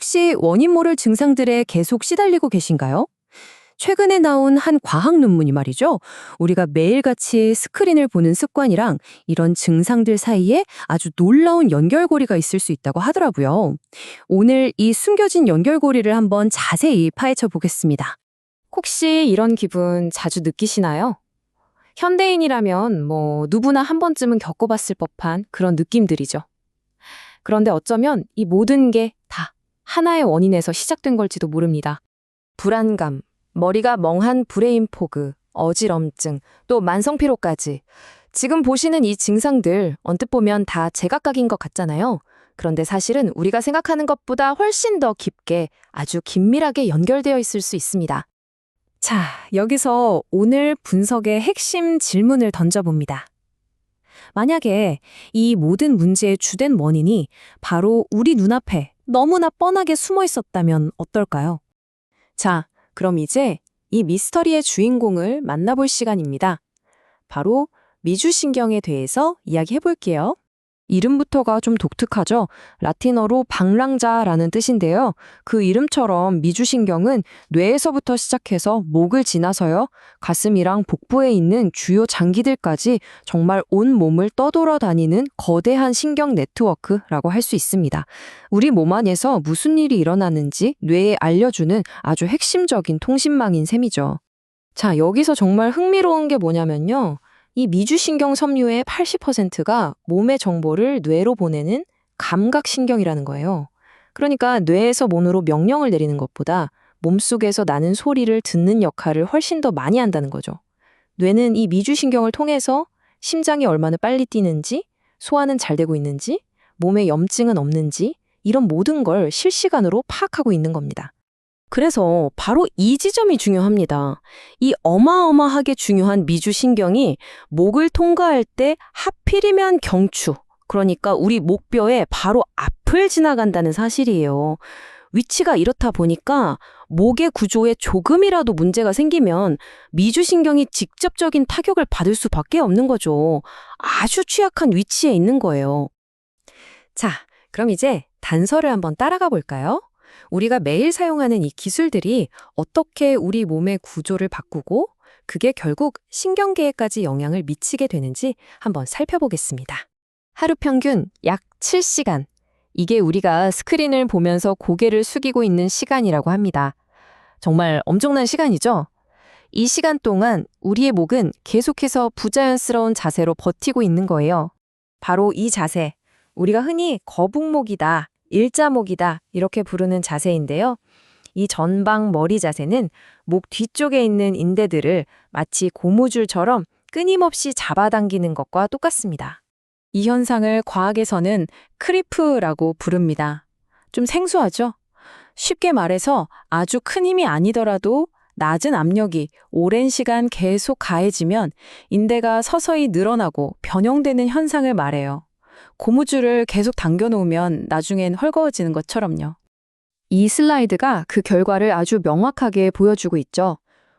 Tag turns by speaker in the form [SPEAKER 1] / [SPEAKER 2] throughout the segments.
[SPEAKER 1] 혹시 원인 모를 증상들에 계속 시달리고 계신가요? 최근에 나온 한 과학 논문이 말이죠. 우리가 매일같이 스크린을 보는 습관이랑 이런 증상들 사이에 아주 놀라운 연결고리가 있을 수 있다고 하더라고요. 오늘 이 숨겨진 연결고리를 한번 자세히 파헤쳐 보겠습니다.
[SPEAKER 2] 혹시 이런 기분 자주 느끼시나요? 현대인이라면 누구나 한 번쯤은 겪어봤을 법한 그런 느낌들이죠. 그런데 어쩌면 이 모든 게 다 하나의 원인에서 시작된 걸지도 모릅니다. 불안감, 머리가 멍한 브레인 포그, 어지럼증, 또 만성피로까지. 지금 보시는 이 증상들 언뜻 보면 다 제각각인 것 같잖아요. 그런데 사실은 우리가 생각하는 것보다 훨씬 더 깊게 아주 긴밀하게 연결되어 있을 수 있습니다. 자, 여기서 오늘 분석의 핵심 질문을 던져봅니다. 만약에 이 모든 문제의 주된 원인이 바로 우리 눈앞에 너무나 뻔하게 숨어 있었다면 어떨까요? 자, 그럼 이제 이 미스터리의 주인공을 만나볼 시간입니다. 바로 미주신경에 대해서 이야기해 볼게요. 이름부터가 좀 독특하죠? 라틴어로 방랑자라는 뜻인데요. 그 이름처럼 미주신경은 뇌에서부터 시작해서 목을 지나서요. 가슴이랑 복부에 있는 주요 장기들까지 정말 온 몸을 떠돌아다니는 거대한 신경 네트워크라고 할 수 있습니다. 우리 몸 안에서 무슨 일이 일어나는지 뇌에 알려주는 아주 핵심적인 통신망인 셈이죠. 자, 여기서 정말 흥미로운 게 뭐냐면요. 이 미주신경 섬유의 80%가 몸의 정보를 뇌로 보내는 감각신경이라는 거예요. 그러니까 뇌에서 몸으로 명령을 내리는 것보다 몸속에서 나는 소리를 듣는 역할을 훨씬 더 많이 한다는 거죠. 뇌는 이 미주신경을 통해서 심장이 얼마나 빨리 뛰는지, 소화는 잘 되고 있는지, 몸에 염증은 없는지 이런 모든 걸 실시간으로 파악하고 있는 겁니다. 그래서 바로 이 지점이 중요합니다. 이 어마어마하게 중요한 미주신경이 목을 통과할 때 하필이면 경추, 그러니까 우리 목뼈의 바로 앞을 지나간다는 사실이에요. 위치가 이렇다 보니까 목의 구조에 조금이라도 문제가 생기면 미주신경이 직접적인 타격을 받을 수밖에 없는 거죠. 아주 취약한 위치에 있는 거예요. 자, 그럼 이제 단서를 한번 따라가 볼까요? 우리가 매일 사용하는 이 기술들이 어떻게 우리 몸의 구조를 바꾸고 그게 결국 신경계에까지 영향을 미치게 되는지 한번 살펴보겠습니다. 하루 평균 약 7시간. 이게 우리가 스크린을 보면서 고개를 숙이고 있는 시간이라고 합니다. 정말 엄청난 시간이죠? 이 시간 동안 우리의 목은 계속해서 부자연스러운 자세로 버티고 있는 거예요. 바로 이 자세, 우리가 흔히 거북목이다, 일자목이다 이렇게 부르는 자세인데요. 이 전방 머리 자세는 목 뒤쪽에 있는 인대들을 마치 고무줄처럼 끊임없이 잡아당기는 것과 똑같습니다. 이 현상을 과학에서는 크리프라고 부릅니다. 좀 생소하죠? 쉽게 말해서 아주 큰 힘이 아니더라도 낮은 압력이 오랜 시간 계속 가해지면 인대가 서서히 늘어나고 변형되는 현상을 말해요. 고무줄을 계속 당겨놓으면 나중엔 헐거워지는 것처럼요. 이 슬라이드가 그 결과를 아주 명확하게 보여주고 있죠.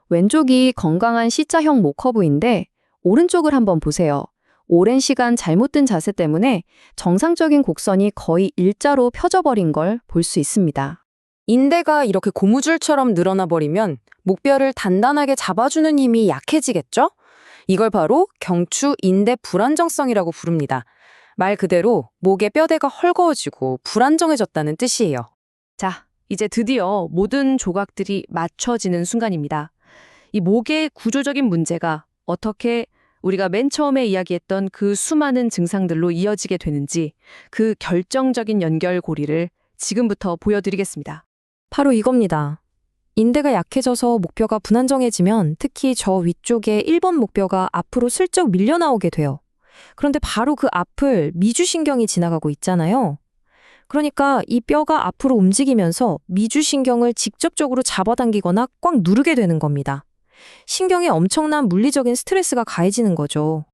[SPEAKER 2] 왼쪽이 건강한 C자형 목 커브인데 오른쪽을 한번 보세요. 오랜 시간 잘못된 자세 때문에 정상적인 곡선이 거의 일자로 펴져버린 걸 볼 수 있습니다. 인대가 이렇게 고무줄처럼 늘어나 버리면 목뼈를 단단하게 잡아주는 힘이 약해지겠죠? 이걸 바로 경추 인대 불안정성이라고 부릅니다. 말 그대로 목의 뼈대가 헐거워지고 불안정해졌다는 뜻이에요. 자, 이제 드디어 모든 조각들이 맞춰지는 순간입니다. 이 목의 구조적인 문제가 어떻게 우리가 맨 처음에 이야기했던 그 수많은 증상들로 이어지게 되는지 그 결정적인 연결고리를 지금부터 보여드리겠습니다. 바로 이겁니다. 인대가 약해져서 목뼈가 불안정해지면 특히 저 위쪽에 1번 목뼈가 앞으로 슬쩍 밀려나오게 돼요. 그런데 바로 그 앞을 미주신경이 지나가고 있잖아요. 그러니까 이 뼈가 앞으로 움직이면서 미주신경을 직접적으로 잡아당기거나 꽉 누르게 되는 겁니다. 신경에 엄청난 물리적인 스트레스가 가해지는 거죠.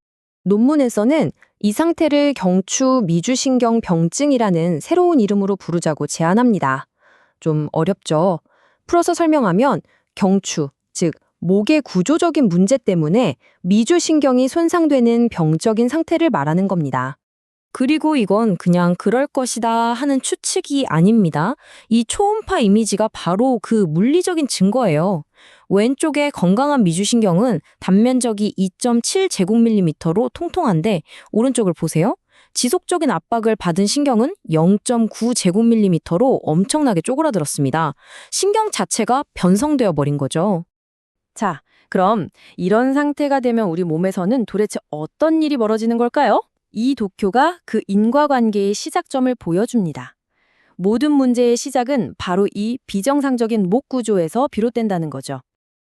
[SPEAKER 2] 논문에서는 이 상태를 경추 미주신경 병증이라는 새로운 이름으로 부르자고 제안합니다. 좀 어렵죠? 풀어서 설명하면 경추, 즉 목의 구조적인 문제 때문에 미주신경이 손상되는 병적인 상태를 말하는 겁니다. 그리고 이건 그냥 그럴 것이다 하는 추측이 아닙니다. 이 초음파 이미지가 바로 그 물리적인 증거예요. 왼쪽의 건강한 미주신경은 단면적이 2.7제곱밀리미터로 통통한데 오른쪽을 보세요. 지속적인 압박을 받은 신경은 0.9제곱밀리미터로 엄청나게 쪼그라들었습니다. 신경 자체가 변성되어 버린 거죠.
[SPEAKER 1] 자, 그럼 이런 상태가 되면 우리 몸에서는 도대체 어떤 일이 벌어지는 걸까요? 이 도쿄가 그 인과관계의 시작점을 보여줍니다. 모든 문제의 시작은 바로 이 비정상적인 목 구조에서 비롯된다는 거죠.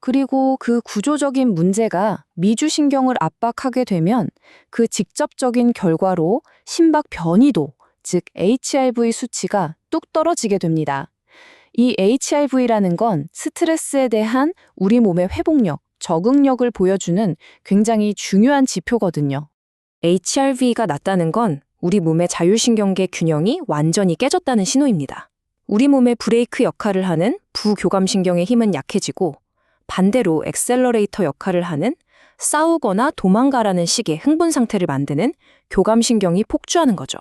[SPEAKER 1] 그리고 그 구조적인 문제가 미주신경을 압박하게 되면 그 직접적인 결과로 심박 변이도, 즉 HRV 수치가 뚝 떨어지게 됩니다. 이 HRV라는 건 스트레스에 대한 우리 몸의 회복력, 적응력을 보여주는 굉장히 중요한 지표거든요.
[SPEAKER 2] HRV가 낮다는 건 우리 몸의 자율신경계 균형이 완전히 깨졌다는 신호입니다. 우리 몸의 브레이크 역할을 하는 부교감신경의 힘은 약해지고 반대로 엑셀러레이터 역할을 하는 싸우거나 도망가라는 식의 흥분 상태를 만드는 교감신경이 폭주하는 거죠.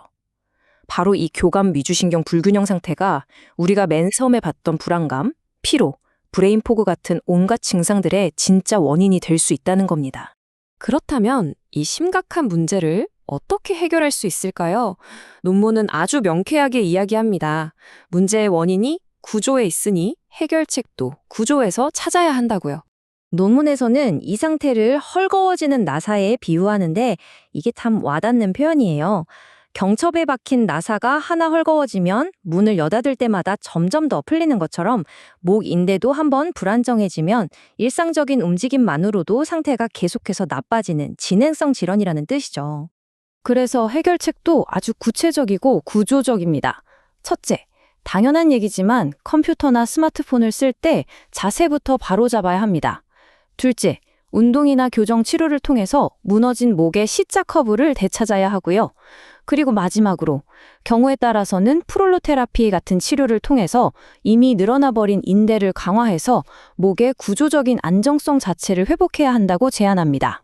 [SPEAKER 2] 바로 이 교감 미주신경 불균형 상태가 우리가 맨 처음에 봤던 불안감, 피로, 브레인 포그 같은 온갖 증상들의 진짜 원인이 될 수 있다는 겁니다. 그렇다면 이 심각한 문제를 어떻게 해결할 수 있을까요? 논문은 아주 명쾌하게 이야기합니다. 문제의 원인이 구조에 있으니 해결책도 구조에서 찾아야 한다고요.
[SPEAKER 1] 논문에서는 이 상태를 헐거워지는 나사에 비유하는데 이게 참 와닿는 표현이에요. 경첩에 박힌 나사가 하나 헐거워지면 문을 여닫을 때마다 점점 더 풀리는 것처럼 목 인대도 한번 불안정해지면 일상적인 움직임만으로도 상태가 계속해서 나빠지는 진행성 질환이라는 뜻이죠.
[SPEAKER 2] 그래서 해결책도 아주 구체적이고 구조적입니다. 첫째, 당연한 얘기지만 컴퓨터나 스마트폰을 쓸 때 자세부터 바로잡아야 합니다. 둘째, 운동이나 교정 치료를 통해서 무너진 목의 C자 커브를 되찾아야 하고요. 그리고 마지막으로 경우에 따라서는 프롤로테라피 같은 치료를 통해서 이미 늘어나 버린 인대를 강화해서 목의 구조적인 안정성 자체를 회복해야 한다고 제안합니다.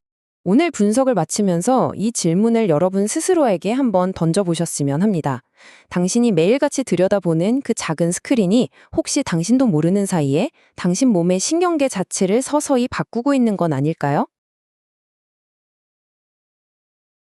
[SPEAKER 2] 오늘 분석을 마치면서 이 질문을 여러분 스스로에게 한번 던져보셨으면 합니다. 당신이 매일같이 들여다보는 그 작은 스크린이 혹시 당신도 모르는 사이에 당신 몸의 신경계 자체를 서서히 바꾸고 있는 건 아닐까요?